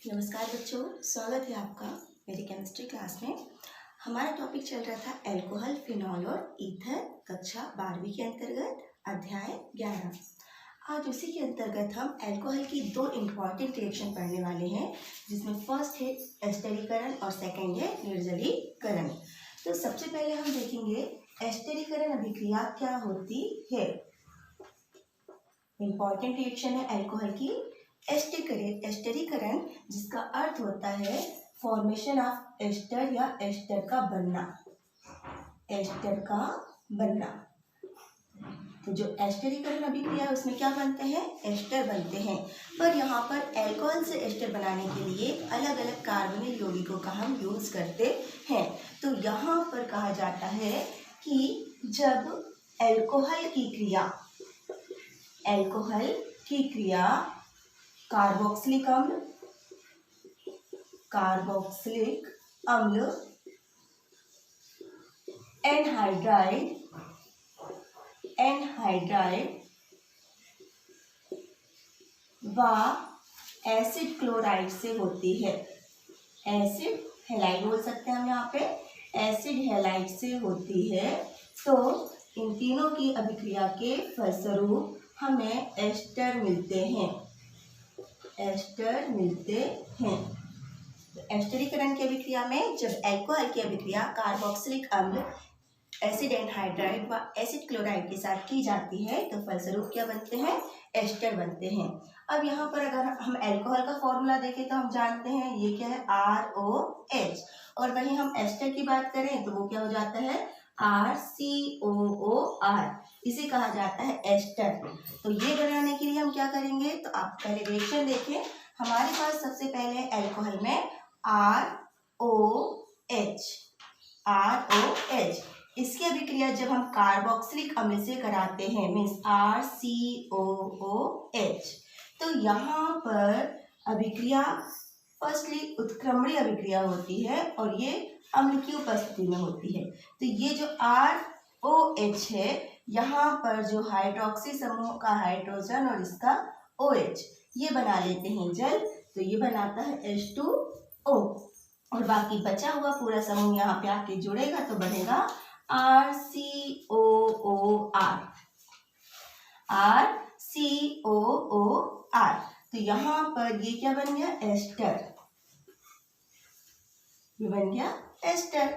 नमस्कार बच्चों, स्वागत है आपका मेरी केमिस्ट्री क्लास में। हमारा टॉपिक चल रहा था एल्कोहल, फिनॉल और ईथर, कक्षा 12वीं के अंतर्गत अध्याय 11। आज उसी के अंतर्गत हम एल्कोहल की दो इम्पॉर्टेंट रिएक्शन पढ़ने वाले हैं, जिसमें फर्स्ट है एस्टरीकरण और सेकेंड है निर्जलीकरण। तो सबसे पहले हम देखेंगे एस्टरीकरण अभिक्रिया क्या होती है। इम्पॉर्टेंट रिएक्शन है एल्कोहल की एस्टरीकरण, जिसका अर्थ होता है फॉर्मेशन ऑफ एस्टर या एस्टर का बनना। एस्टर का बनना, तो जो एस्टरीकरण अभिक्रिया है उसमें क्या बनते हैं, एस्टर बनते हैं। पर यहाँ पर एल्कोहल से एस्टर बनाने के लिए अलग अलग कार्बोनिल यौगिकों का हम यूज करते हैं। तो यहाँ पर कहा जाता है कि जब एल्कोहल की क्रिया कार्बोक्सिलिक अम्ल एनहाइड्राइड व एसिड क्लोराइड से होती है। एसिड हैलाइड बोल सकते हैं हम यहाँ पे, एसिड हैलाइड से होती है। तो इन तीनों की अभिक्रिया के फलस्वरूप हमें एस्टर मिलते हैं। एस्टरीकरण की अभिक्रिया में जब एल्कोहल की अभिक्रिया कार्बोक्सिलिक अम्ल एसिड एनहाइड्राइड व एसिड क्लोराइड के साथ की जाती है तो फलस्वरूप क्या बनते हैं, एस्टर बनते हैं। अब यहाँ पर अगर हम एल्कोहल का फॉर्मूला देखें तो हम जानते हैं ये क्या है, ROH, और वहीं हम एस्टर की बात करें तो वो क्या हो जाता है, RCOOR। इसे कहा जाता है एस्टर। तो ये बनाने के लिए हम क्या करेंगे, तो आप पहले रिएक्शन देखें। हमारे पास सबसे पहले एल्कोहल में ROH, इसकी अभिक्रिया जब हम कार्बोक्सिलिक अम्ल से कराते हैं मीन्स RCOOH, तो यहाँ पर अभिक्रिया फर्स्टली उत्क्रमणीय अभिक्रिया होती है और ये अम्ल की उपस्थिति में होती है। तो ये जो ROH है, यहाँ पर जो हाइड्रोक्सी समूह का हाइड्रोजन और इसका OH ये बना लेते हैं जल, तो ये बनाता है H2O, और बाकी बचा हुआ पूरा समूह यहाँ पे आके जुड़ेगा तो बनेगा RCOOR। तो यहाँ पर ये क्या बन गया, एस्टर। ये बन गया एस्टर।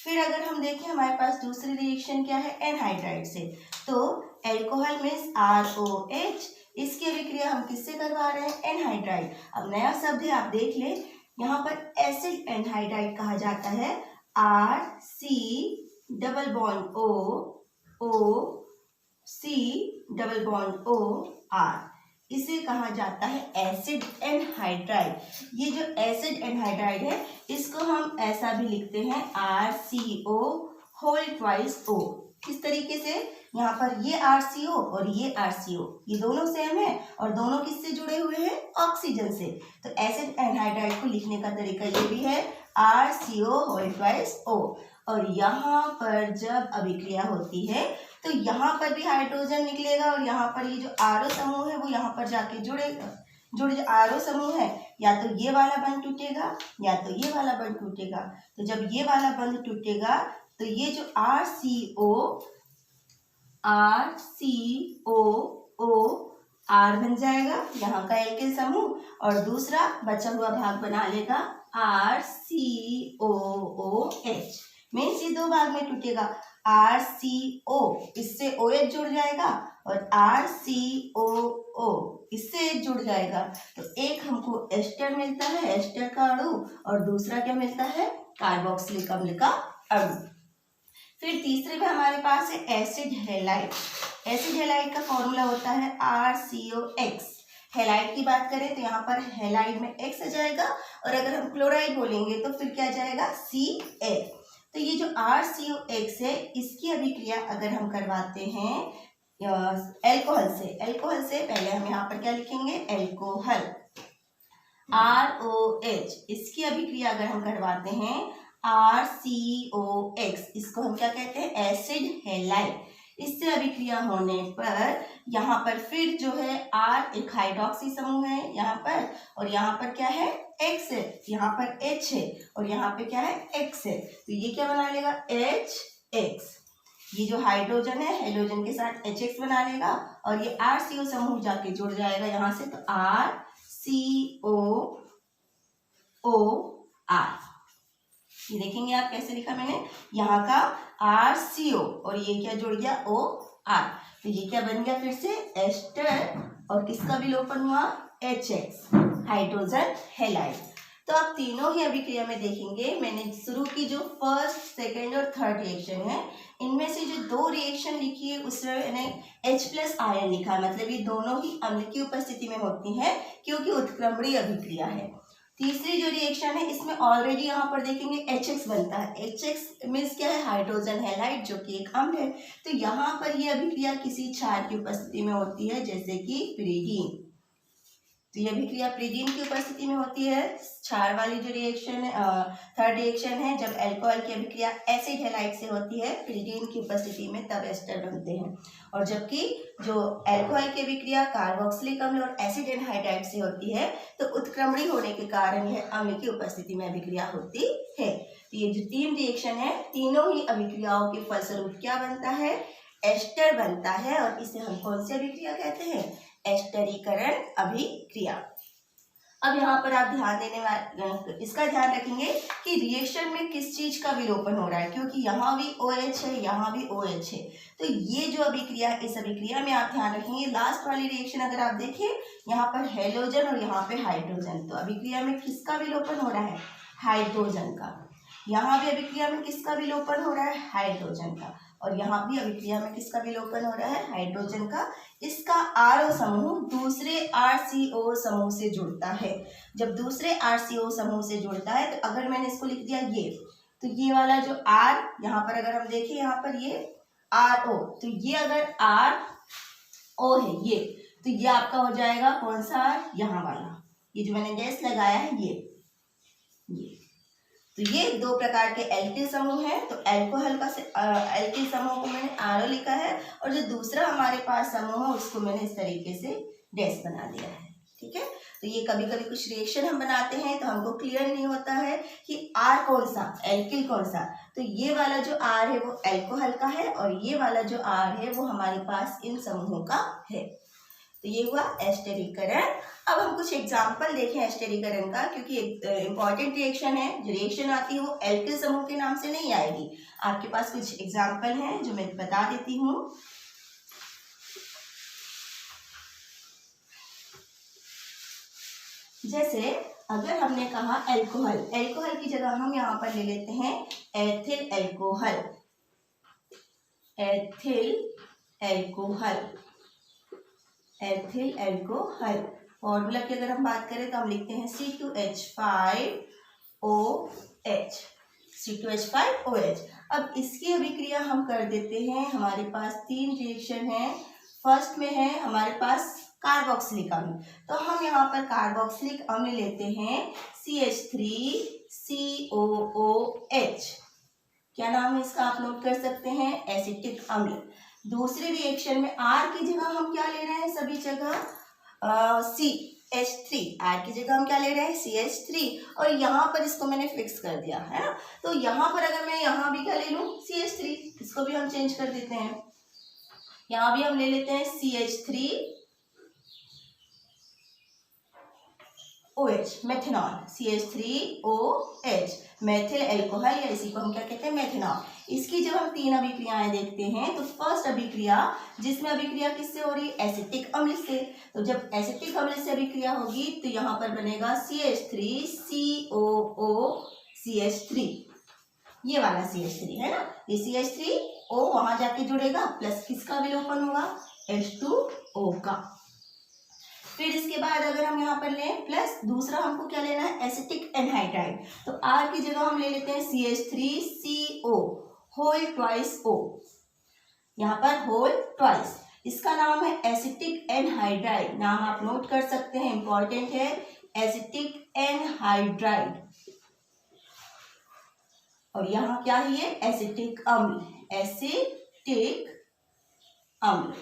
फिर अगर हम देखें हमारे पास दूसरी रिएक्शन क्या है, एनहाइड्राइड से। तो एल्कोहल मीन्स ROH, इसकी अभिक्रिया हम किससे करवा रहे हैं, एनहाइड्राइड। अब नया शब्द है, आप देख ले, यहाँ पर एसिड एनहाइड्राइड कहा जाता है, RC≡OOCOR, इसे कहा जाता है एसिड एनहाइड्राइड। ये जो एसिड एनहाइड्राइड है इसको हम ऐसा भी लिखते हैं RCO2O। किस तरीके से, यहाँ पर ये RCO और ये RCO, ये दोनों सेम है और दोनों किससे जुड़े हुए हैं, ऑक्सीजन से। तो एसिड एनहाइड्राइड को लिखने का तरीका ये भी है RCO2O। और यहाँ पर जब अभिक्रिया होती है तो यहाँ पर भी हाइड्रोजन निकलेगा और यहाँ पर ये जो RO समूह है वो यहाँ पर जाके जुड़ेगा। जो RO समूह है या तो ये वाला बंध टूटेगा या तो ये वाला बंध टूटेगा। तो जब ये वाला बंध टूटेगा तो ये जो RCOOR बन जाएगा, यहाँ का एल्किल समूह, और दूसरा बचा हुआ भाग बना लेगा RCOOH। मीन्स ये दो भाग में टूटेगा, RCO इससे OH जुड़ जाएगा और RCOO इससे H जुड़ जाएगा। तो एक हमको एस्टर मिलता है, एस्टर का अणु, और दूसरा क्या मिलता है, कार्बोक्सिलिक अम्ल का अणु। फिर तीसरे में हमारे पास है एसिड हैलाइड। एसिड हैलाइड का फॉर्मूला होता है RCOX। हैलाइड की बात करें तो यहाँ पर हैलाइड में X आ जाएगा, और अगर हम क्लोराइड बोलेंगे तो फिर क्या जाएगा, Cl। तो ये जो RCOX है इसकी अभिक्रिया अगर हम करवाते हैं एल्कोहल से पहले हम यहाँ पर क्या लिखेंगे, एल्कोहल, ROH, इसकी अभिक्रिया अगर हम करवाते हैं RCOX, इसको हम क्या कहते हैं, एसिड हैलाइड। इससे अभिक्रिया होने पर यहाँ पर फिर जो है R एक हाइड्रोक्सी समूह है यहाँ पर, और यहाँ पर क्या है X है, यहाँ पर H है और यहाँ पे क्या है X है, तो ये क्या बना लेगा HX। ये जो हाइड्रोजन है हाइड्रोजन के साथ HX बना लेगा और ये RCO समूह जाके जुड़ जाएगा यहाँ से, तो RCOOR। ये देखेंगे आप कैसे लिखा मैंने, यहाँ का RCO और ये क्या जुड़ गया OR, तो ये क्या बन गया फिर से एस्टर और किसका विलोपन हुआ HX हाइड्रोजन हैलाइड। तो आप तीनों ही अभिक्रिया में देखेंगे मैंने शुरू की जो फर्स्ट सेकेंड और थर्ड रिएक्शन है, इनमें से जो दो रिएक्शन लिखी है उसमें मैंने H+ आयन लिखा है, मतलब ये दोनों ही अम्ल की उपस्थिति में होती है क्योंकि उत्क्रमणीय अभिक्रिया है। तीसरी जो रिएक्शन है इसमें ऑलरेडी यहाँ पर देखेंगे HX बनता है, HX मीन्स क्या है हाइड्रोजन हैलाइड जो कि एक अम्ल है, तो यहाँ पर ये अभिक्रिया किसी क्षार की उपस्थिति में होती है जैसे कि पिरीडीन। तो ये अभिक्रिया पिरीडीन की उपस्थिति में होती है। क्षार वाली जो रिएक्शन थर्ड रिएक्शन है जब अल्कोहल की अभिक्रिया एसिड हैलाइड से होती है पिरीडीन की उपस्थिति में, तब एस्टर बनते हैं। और जबकि जो अल्कोहल की अभिक्रिया कार्बोक्सिलिक अम्ल और एसिड एनहाइड्राइड से होती है तो उत्क्रमणी होने के कारण यह अम्ल की उपस्थिति में अभिक्रिया होती है। तो ये जो तीन रिएक्शन है तीनों ही अभिक्रियाओं के फलस्वरूप क्या बनता है एस्टर बनता है, और इसे हम कौन सी अभिक्रिया कहते हैं एस्टरीकरण अभिक्रिया। अब यहाँ पर आप ध्यान देने वाले इसका ध्यान रखेंगे कि रिएक्शन में किस चीज का विलोपन हो रहा है, क्योंकि यहाँ भी OH है यहाँ भी OH है, तो ये जो अभिक्रिया है इस अभिक्रिया में आप ध्यान रखेंगे लास्ट वाली रिएक्शन अगर आप देखें यहाँ पर हैलोजन और यहाँ पे हाइड्रोजन, तो अभिक्रिया में किसका विलोपन हो रहा है हाइड्रोजन का। यहाँ भी अभिक्रिया में किसका विलोपन हो रहा है हाइड्रोजन का, और यहाँ भी अभिक्रिया में किसका विलोपन हो रहा है हाइड्रोजन का। इसका RO समूह दूसरे RCO समूह से जुड़ता है। जब दूसरे RCO समूह से जुड़ता है तो अगर मैंने इसको लिख दिया ये, तो ये वाला जो R यहाँ पर अगर हम देखें यहाँ पर ये RO, तो ये अगर RO है ये, तो ये आपका हो जाएगा कौन सा यहाँ वाला, ये जो मैंने गैस लगाया है ये। तो ये दो प्रकार के एल्किल समूह हैं, तो अल्कोहल का एल्किल समूह को मैंने RO लिखा है और जो दूसरा हमारे पास समूह है उसको मैंने इस तरीके से डैश बना दिया है, ठीक है। तो ये कभी कभी कुछ रिएक्शन हम बनाते हैं तो हमको क्लियर नहीं होता है कि R कौन सा एल्किल कौन सा, तो ये वाला जो R है वो अल्कोहल का है और ये वाला जो R है वो हमारे पास इन समूहों का है। तो ये हुआ एस्टरीकरण। अब हम कुछ एग्जाम्पल देखें एस्टरीकरण का, क्योंकि इंपॉर्टेंट रिएक्शन है, जो रिएक्शन आती है वो एल्किल समूह के नाम से नहीं आएगी। आपके पास कुछ एग्जाम्पल हैं जो मैं बता देती हूँ। जैसे अगर हमने कहा अल्कोहल, अल्कोहल की जगह हम यहाँ पर ले लेते हैं ethyl alcohol, ethyl alcohol, ethyl alcohol. Formula की अगर हम बात करें तो हम लिखते हैं C2H5OH, C2H5OH। अब इसकी अभिक्रिया हम कर देते हैं, हमारे पास तीन रिएक्शन है। फर्स्ट में है हमारे पास कार्बोक्सिलिक अम्ल, तो हम यहाँ पर कार्बोक्सिलिक अम्ल लेते हैं CH3COOH। क्या नाम है इसका आप नोट कर सकते हैं एसिटिक अम्ल। दूसरे रिएक्शन में R की जगह हम क्या ले रहे हैं सभी जगह CH3, R की जगह हम क्या ले रहे हैं CH3, और यहाँ पर इसको मैंने फिक्स कर दिया है ना। तो यहाँ पर अगर मैं यहाँ भी क्या ले लूँ CH3, इसको भी हम चेंज कर देते हैं, यहाँ भी हम ले लेते हैं CH3OH methanol, CH3OH methyl alcohol, या इसी को हम क्या कहते हैं मेथनॉल। इसकी जब हम तीन अभिक्रियाएं देखते हैं तो फर्स्ट अभिक्रिया जिसमें अभिक्रिया किससे हो रही है एसिटिक अम्ल से, तो जब एसिटिक अम्ल से अभिक्रिया होगी तो यहाँ पर बनेगा CH3COOCH3, ये वाला CH3 है ना, ये CH3O वहां जाके जुड़ेगा प्लस किसका विलोपन होगा H2O का। फिर इसके बाद अगर हम यहाँ पर लें प्लस दूसरा हमको क्या लेना है एसिटिक एनहाइड्राइड, तो R की जगह हम ले लेते हैं CH3CO होल ट्वाइस O, यहाँ पर होल ट्वाइस, इसका नाम है एसिटिक एनहाइड्राइड, नाम आप नोट कर सकते हैं इंपॉर्टेंट है एसिटिक एनहाइड्राइड। और यहाँ क्या है ये एसिटिक अम्ल, एसिटिक अम्ल।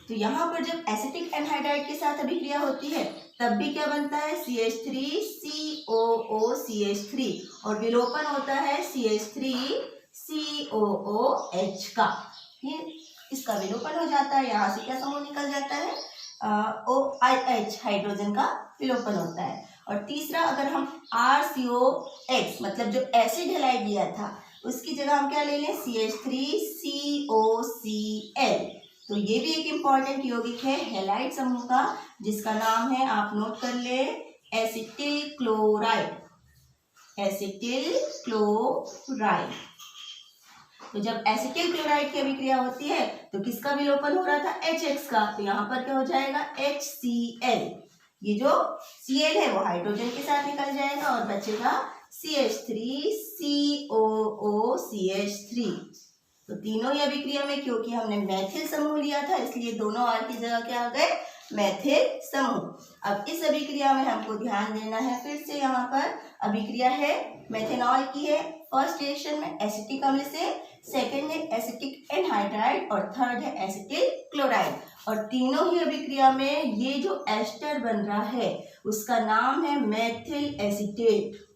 तो यहाँ पर जब एसिटिक एनहाइड्राइड के साथ अभिक्रिया होती है तब भी क्या बनता है, CH3COOCH3 और विलोपन होता है CH3COOH का। ये इसका विलोपन हो जाता है, यहाँ से क्या समूह निकल जाता है, OIH हाइड्रोजन का विलोपन होता है। और तीसरा, अगर हम RCOX मतलब जो एसिड हैलाइड लिया था उसकी जगह हम क्या ले लें, CH3COCl। तो ये भी एक इम्पॉर्टेंट यौगिक है हैलाइड समूह का, जिसका नाम है, आप नोट कर ले, एसिटिल क्लोराइड। Acetyl chloride. तो जब एसिटिल क्लोराइड की अभिक्रिया होती है तो किसका विलोपन हो रहा था, HX का, तो यहाँ पर क्या हो जाएगा, HCl। ये जो Cl है वो हाइड्रोजन के साथ निकल जाएगा और बचेगा CH3COOCH3। तो तीनों ही अभिक्रिया में क्योंकि हमने मैथिल समूह लिया था इसलिए दोनों R की जगह क्या आ गए, मैथिल समूह। अब इस अभिक्रिया में हमको ध्यान देना है, फिर से यहाँ पर अभिक्रिया है मेथनॉल की है, फर्स्ट रिएक्शन में एसिटिक अम्ल से, सेकेंड है एसिटिक एनहाइड्राइड और थर्ड है एसिटिल क्लोराइड। और तीनों ही अभिक्रिया में ये जो एस्टर बन रहा है उसका नाम है मेथिल एसीटेट।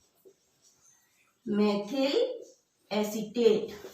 मेथिल एसीटेट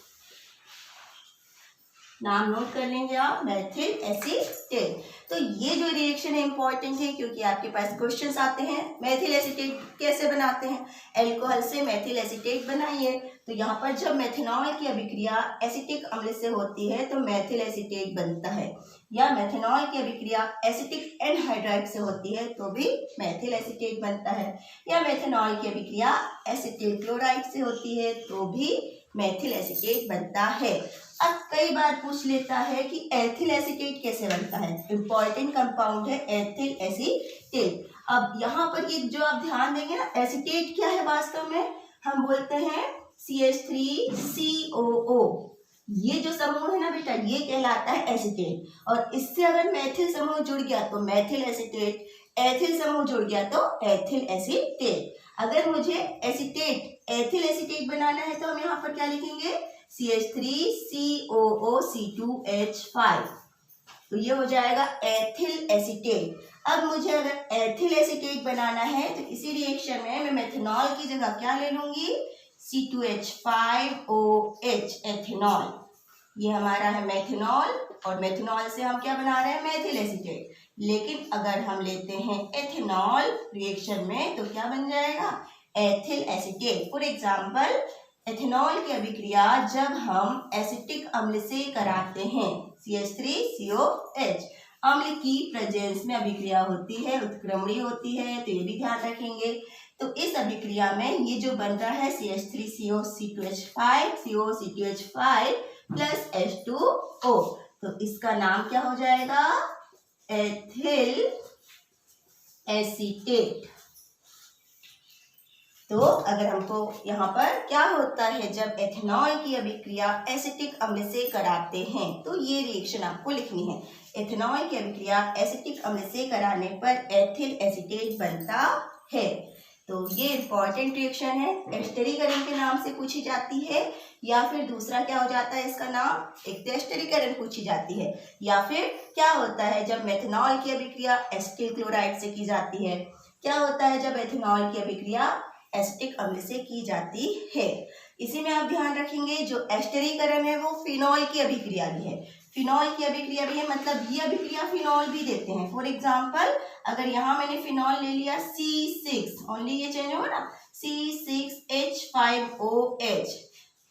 नाम नोट कर लेंगे आप, मेथिल एसीटेट। तो ये जो रिएक्शन है इंपॉर्टेंट है क्योंकि आपके पास क्वेश्चंस आते हैं, मेथिल एसीटेट कैसे बनाते हैं, एल्कोहल से मेथिल एसीटेट बनाइए। तो यहाँ पर जब मेथनॉल की अभिक्रिया एसिटिक अम्ल से होती है तो मेथिल एसीटेट बनता है, या मेथनॉल की अभिक्रिया एसिटिक एनहाइड्राइड से होती है तो भी मेथिल एसीटेट बनता है, या मेथनॉल की अभिक्रिया एसिटिल क्लोराइड से होती है तो भी मेथिल एसीटेट बनता है। अब कई बार पूछ लेता है कि एथिल एसीटेट कैसे बनता है, इंपॉर्टेंट कंपाउंड है एथिल एसीटेट। अब यहाँ पर ये जो आप ध्यान देंगे ना, एसीटेट क्या है वास्तव में, हम बोलते हैं CH3COO। ये जो समूह है ना बेटा ये कहलाता है एसीटेट, और इससे अगर मेथिल समूह जुड़ गया तो मेथिल एसीटेट, एथिल समूह जुड़ गया तो एथिल एसीटेट। अगर मुझे एसीटेट एथिल एसीटेट बनाना है तो हम यहाँ पर क्या लिखेंगे, CH3COOC2H5। तो ये हो जाएगा एथिल एसीटेट। अब मुझे अगर एथिल एसीटेट बनाना है तो इसी रिएक्शन में मैं मेथनॉल की जगह क्या ले लूंगी, C2H5OH एथेनॉल। ये हमारा है मेथनॉल और मेथनॉल से हम क्या बना रहे हैं, मेथिल एसीटेट। लेकिन अगर हम लेते हैं एथेनॉल रिएक्शन में तो क्या बन जाएगा, ethyl acetate. For example ethanol की अभिक्रिया जब हम एसिटिक अम्ल से कराते हैं CH3COH, अम्ल की प्रेजेंस में अभिक्रिया होती है, उत्क्रमणीय होती है, तो ये भी ध्यान रखेंगे। तो इस अभिक्रिया में ये जो बन रहा है CH3COC2H5 प्लस H2O, तो इसका नाम क्या हो जाएगा, एथिल एसीटेट। तो अगर हमको यहाँ पर क्या होता है जब एथेनॉल की अभिक्रिया एसिटिक अम्ल से कराते हैं, तो ये रिएक्शन आपको लिखनी है। एथेनॉल की अभिक्रिया एसिटिक अम्ल से कराने पर एथिल एसीटेट बनता है। तो ये इंपॉर्टेंट रिएक्शन है, एस्टरीकरण के नाम से पूछी जाती है, या फिर दूसरा क्या हो जाता है इसका नाम, एक तो एस्टरीकरण पूछी जाती है, या फिर क्या होता है जब मेथनॉल की अभिक्रिया एसिटिल क्लोराइड से की जाती है, क्या होता है जब एथेनॉल की अभिक्रिया एसिटिक अम्ल से की जाती है। इसी में आप ध्यान रखेंगे जो एस्टरीकरण है वो फिनॉल की अभिक्रिया भी है, फिनॉल की अभिक्रिया भी है, मतलब ये अभिक्रिया फिनॉल भी देते हैं। फॉर एग्जांपल अगर यहाँ मैंने फिनॉल ले लिया C6, ओनली ये चेंज होगा ना, C6H5OH,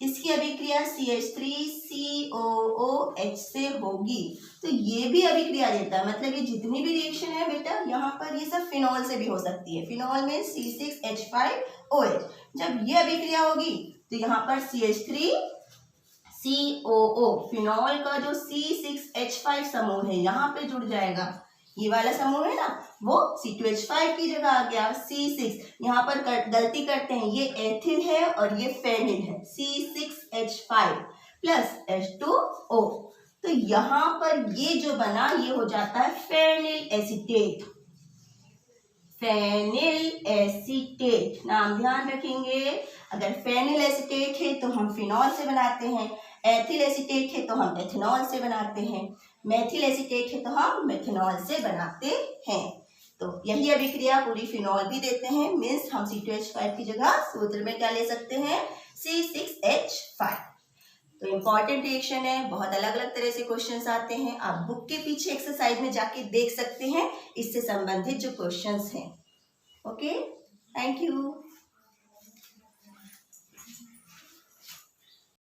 इसकी अभिक्रिया CH3COOH से होगी, तो ये भी अभिक्रिया देता है। मतलब ये जितनी भी रिएक्शन है बेटा यहाँ पर ये सब फिनॉल से भी हो सकती है। फिनॉल में C6H5OH, जब ये अभिक्रिया होगी तो यहाँ पर CH3COO, फिनॉल का जो C6H5 समूह है यहाँ पे जुड़ जाएगा, ये वाला समूह है ना वो C2H5 की जगह आ गया C6। यहाँ पर गलती करते हैं, ये एथिल है और ये फेनिल है, C6H5 प्लस H2O। तो यहाँ पर ये जो बना ये हो जाता है फेनिल एसीटेट। फेनिल एसीटेट नाम ध्यान रखेंगे, अगर फेनिल एसीटेट है तो हम फिनॉल से बनाते हैं, एथिल एसीटेट है तो हम एथेनॉल से बनाते हैं, मेथिल एसीटेट है तो हम मेथेनॉल से बनाते हैं। तो यही अभिक्रिया पूरी फिनॉल भी देते हैं, मीन्स हम C2H5 की जगह सूत्र में क्या ले सकते हैं, C6H5। तो इम्पॉर्टेंट रिएक्शन है, बहुत अलग अलग तरह से क्वेश्चंस आते हैं, आप बुक के पीछे एक्सरसाइज में जाके देख सकते हैं इससे संबंधित जो क्वेश्चंस हैं। Okay, thank you.